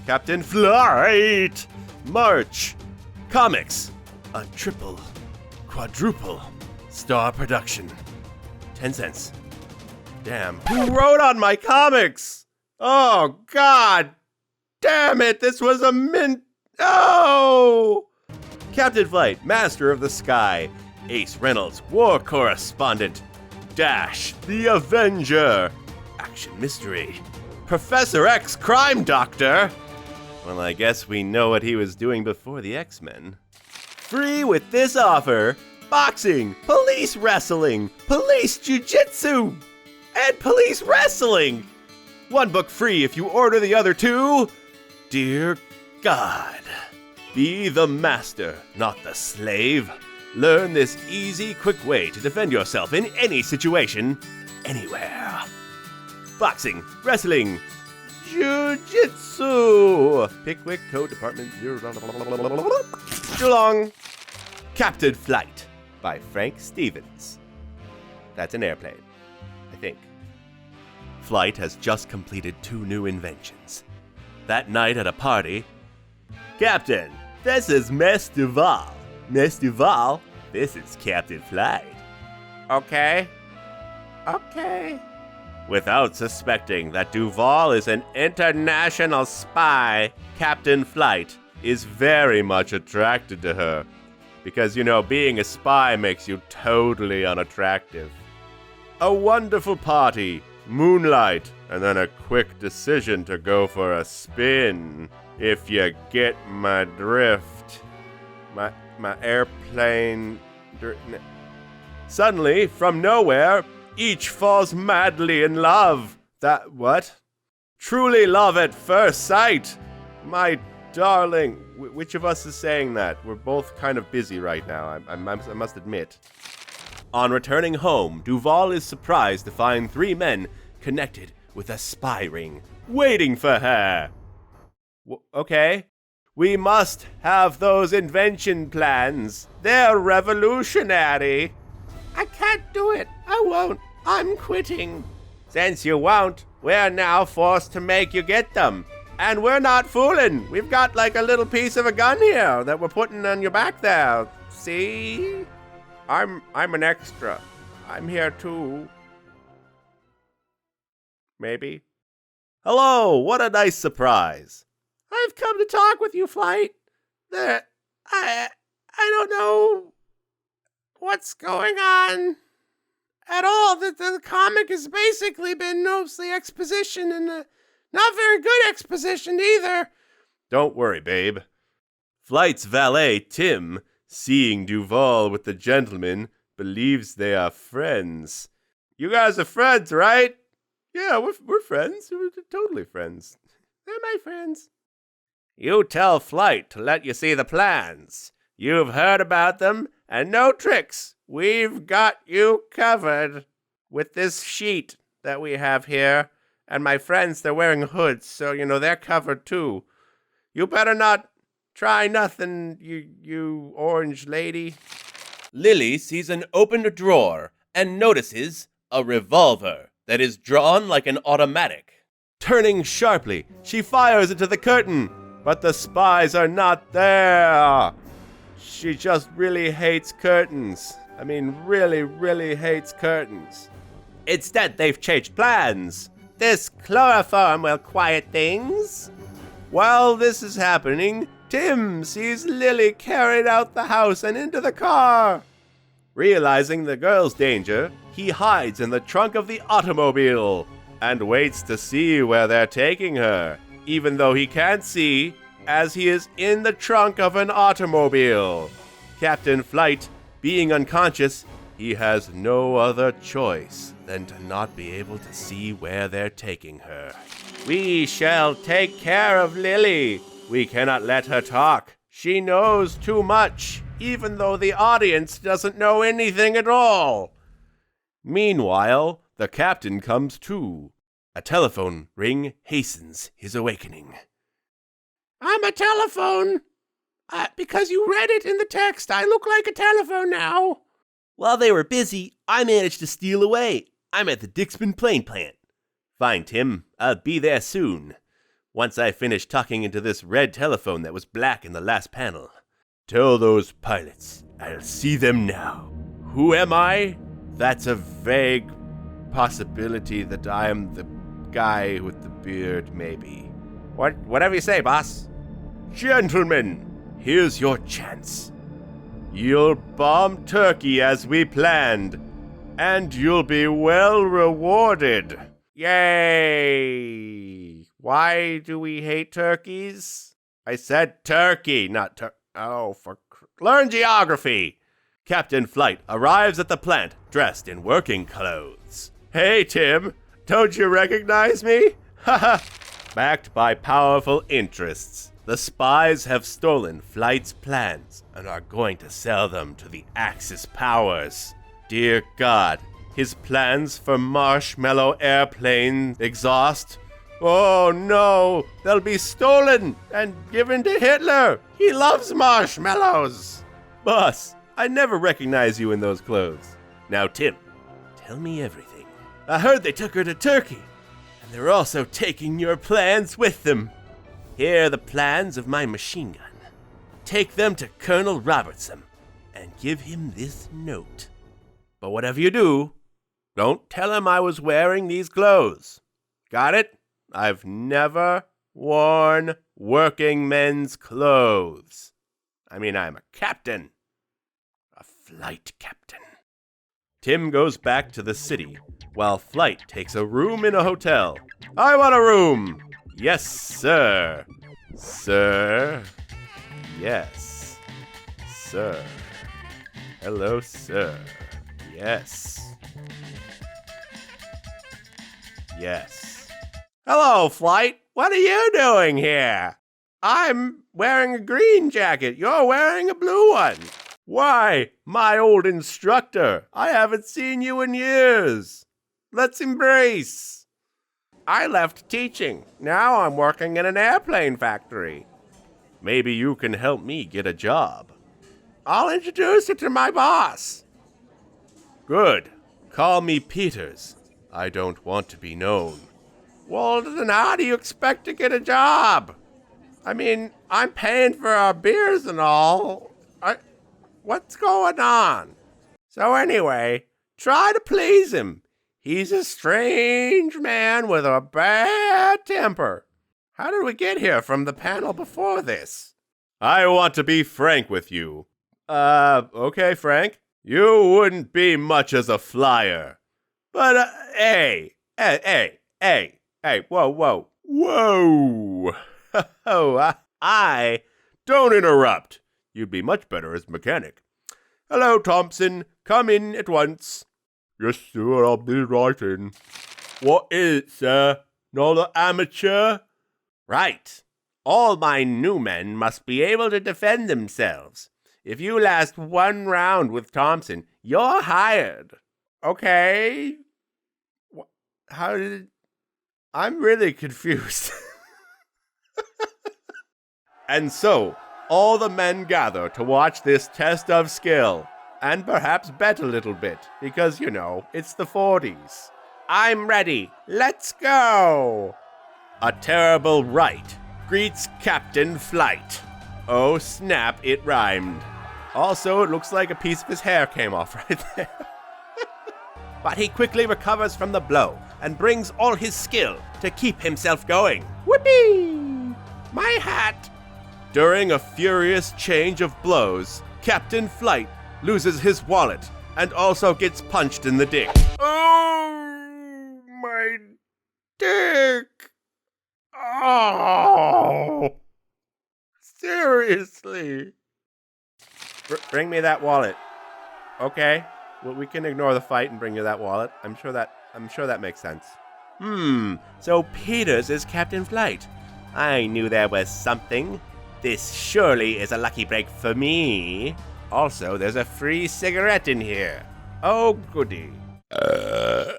Captain Flight! March! Comics! A triple, quadruple star production. 10 cents. Damn. Who wrote on my comics? Oh, God. Damn it. This was a mint. Oh! Captain Flight, Master of the Sky. Ace Reynolds, War Correspondent. Dash, the Avenger. Action Mystery. Professor X, Crime Doctor. Well, I guess we know what he was doing before the X-Men. Free with this offer. Boxing, police wrestling, police jiu-jitsu, and police wrestling. One book free if you order the other two. Dear God, be the master, not the slave. Learn this easy, quick way to defend yourself in any situation, anywhere. Boxing, wrestling, jiu-jitsu. Pickwick Code Department 0. Geelong. Captain Flight by Frank Stevens. That's an airplane, I think. Flight has just completed 2 new inventions. That night at a party, Captain, this is Miss Duval. Miss Duval, this is Captain Flight. Okay. Without suspecting that Duval is an international spy, Captain Flight is very much attracted to her. Because, you know, being a spy makes you totally unattractive. A wonderful party, moonlight, and then a quick decision to go for a spin. If you get my drift. My airplane... Suddenly, from nowhere, each falls madly in love. That what? Truly love at first sight. My darling, which of us is saying that? We're both kind of busy right now, I must admit. On returning home, Duval is surprised to find 3 men connected with a spy ring, waiting for her. Okay. We must have those invention plans. They're revolutionary. I can't do it. I won't. I'm quitting. Since you won't, we're now forced to make you get them. And we're not fooling. We've got like a little piece of a gun here that we're putting on your back there. See? I'm an extra. I'm here too. Maybe. Hello, what a nice surprise. I've come to talk with you, Flight. I don't know what's going on at all. The comic has basically been mostly exposition and not very good exposition either. Don't worry, babe. Flight's valet, Tim, seeing Duval with the gentleman, believes they are friends. You guys are friends, right? Yeah, we're friends. We're totally friends. They're my friends. You tell Flight to let you see the plans. You've heard about them, and no tricks. We've got you covered with this sheet that we have here. And my friends, they're wearing hoods, so, you know, they're covered too. You better not try nothing, you orange lady. Lily sees an opened drawer and notices a revolver that is drawn like an automatic. Turning sharply, she fires into the curtain, but the spies are not there. She just really hates curtains. I mean, really, really hates curtains. Instead, they've changed plans. This chloroform will quiet things. While this is happening, Tim sees Lily carried out the house and into the car. Realizing the girl's danger, he hides in the trunk of the automobile and waits to see where they're taking her, even though he can't see, as he is in the trunk of an automobile. Captain Flight, being unconscious, he has no other choice than to not be able to see where they're taking her. We shall take care of Lily. We cannot let her talk. She knows too much, even though the audience doesn't know anything at all. Meanwhile, the captain comes to. A telephone ring hastens his awakening. I'm a telephone. Because you read it in the text, I look like a telephone now. While they were busy, I managed to steal away. I'm at the Dixman plane plant. Fine, Tim. I'll be there soon. once I finish talking into this red telephone that was black in the last panel. Tell those pilots I'll see them now. Who am I? That's a vague possibility that I am the guy with the beard, maybe. Whatever you say, boss. Gentlemen, here's your chance. You'll bomb Turkey as we planned, and you'll be well rewarded. Yay! Why do we hate turkeys? I said turkey, not learn geography! Captain Flight arrives at the plant dressed in working clothes. Hey, Tim, don't you recognize me? Haha! Backed by powerful interests, the spies have stolen Flight's plans and are going to sell them to the Axis powers. Dear God, his plans for marshmallow airplane exhaust? Oh no, they'll be stolen and given to Hitler. He loves marshmallows. Boss, I never recognize you in those clothes. Now, Tim, tell me everything. I heard they took her to Turkey, and they're also taking your plans with them. Here are the plans of my machine gun. Take them to Colonel Robertson and give him this note. But whatever you do, don't tell him I was wearing these clothes. Got it? I've never worn working men's clothes. I mean, I'm a captain. A flight captain. Tim goes back to the city, while Flight takes a room in a hotel. I want a room! Yes, sir. Sir. Yes. Sir. Hello, sir. Yes. Yes. Hello, Flight. What are you doing here? I'm wearing a green jacket. You're wearing a blue one. Why, my old instructor. I haven't seen you in years. Let's embrace. I left teaching. Now I'm working in an airplane factory. Maybe you can help me get a job. I'll introduce you to my boss. Good. Call me Peters. I don't want to be known. Well, then how do you expect to get a job? I mean, I'm paying for our beers and all. What's going on? So anyway, try to please him. He's a strange man with a bad temper. How did we get here from the panel before this? I want to be frank with you. Okay, Frank. You wouldn't be much as a flyer. But, hey, whoa. I don't interrupt. You'd be much better as mechanic. Hello, Thompson. Come in at once. Yes, sir, I'll be right in. What is it, sir? Another amateur? Right. All my new men must be able to defend themselves. If you last one round with Thompson, you're hired. Okay. How did... I'm really confused. And so, all the men gather to watch this test of skill, and perhaps bet a little bit, because, you know, it's the 40s. I'm ready. Let's go! A terrible right greets Captain Flight. Oh, snap, it rhymed. Also, it looks like a piece of his hair came off right there. But he quickly recovers from the blow and brings all his skill to keep himself going. Whoopee! My hat! During a furious change of blows, Captain Flight loses his wallet and also gets punched in the dick. Oh, my dick! Oh! Seriously? Bring me that wallet. Okay. Well, we can ignore the fight and bring you that wallet. I'm sure that makes sense. So Peters is Captain Flight. I knew there was something. This surely is a lucky break for me. Also, there's a free cigarette in here. Oh, goody. Hey,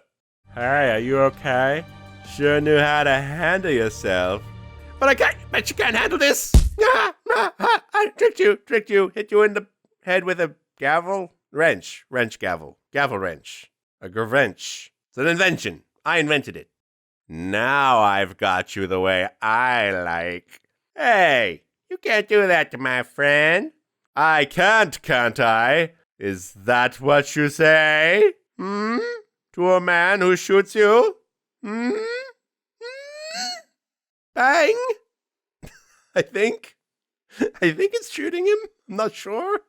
are you okay? Sure knew how to handle yourself. But you can't handle this. I tricked you. Hit you in the head with a gavel. Gavel wrench. A gavrench. It's an invention. I invented it. Now I've got you the way I like. Hey, you can't do that to my friend. I can't I? Is that what you say? To a man who shoots you? Bang! I think it's shooting him. I'm not sure.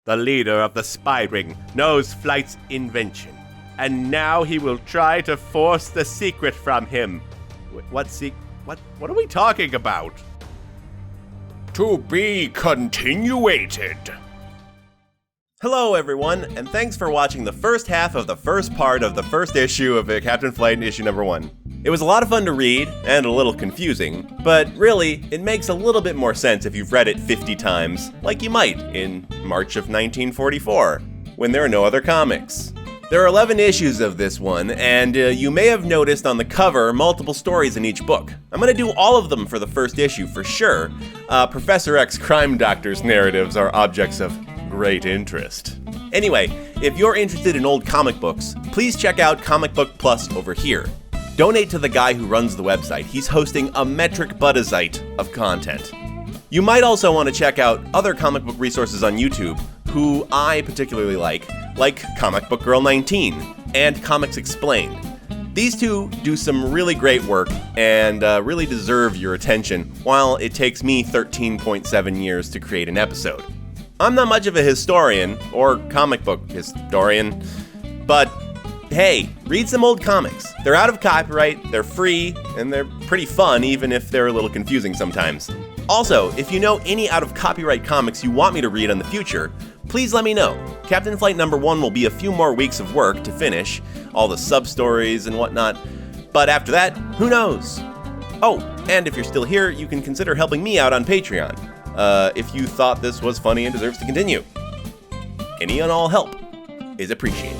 The leader of the spy ring knows Flight's invention, and now he will try to force the secret from him. What are we talking about? To be continuated. Hello, everyone, and thanks for watching the first half of the first part of the first issue of Captain Flight issue number 1. It was a lot of fun to read, and a little confusing, but really, it makes a little bit more sense if you've read it 50 times, like you might in March of 1944, when there are no other comics. There are 11 issues of this one, and you may have noticed on the cover multiple stories in each book. I'm going to do all of them for the first issue for sure. Professor X Crime Doctor's narratives are objects of great interest. Anyway, if you're interested in old comic books, please check out Comic Book Plus over here. Donate to the guy who runs the website. He's hosting a metric buttazite of content. You might also want to check out other comic book resources on YouTube, who I particularly like Comic Book Girl 19 and Comics Explained. These two do some really great work and really deserve your attention, while it takes me 13.7 years to create an episode. I'm not much of a historian, or comic book historian, but hey, read some old comics. They're out of copyright, they're free, and they're pretty fun, even if they're a little confusing sometimes. Also, if you know any out of copyright comics you want me to read in the future, please let me know. Captain Flight number 1 will be a few more weeks of work to finish, all the sub-stories and whatnot, but after that, who knows? Oh, and if you're still here, you can consider helping me out on Patreon, if you thought this was funny and deserves to continue. Any and all help is appreciated.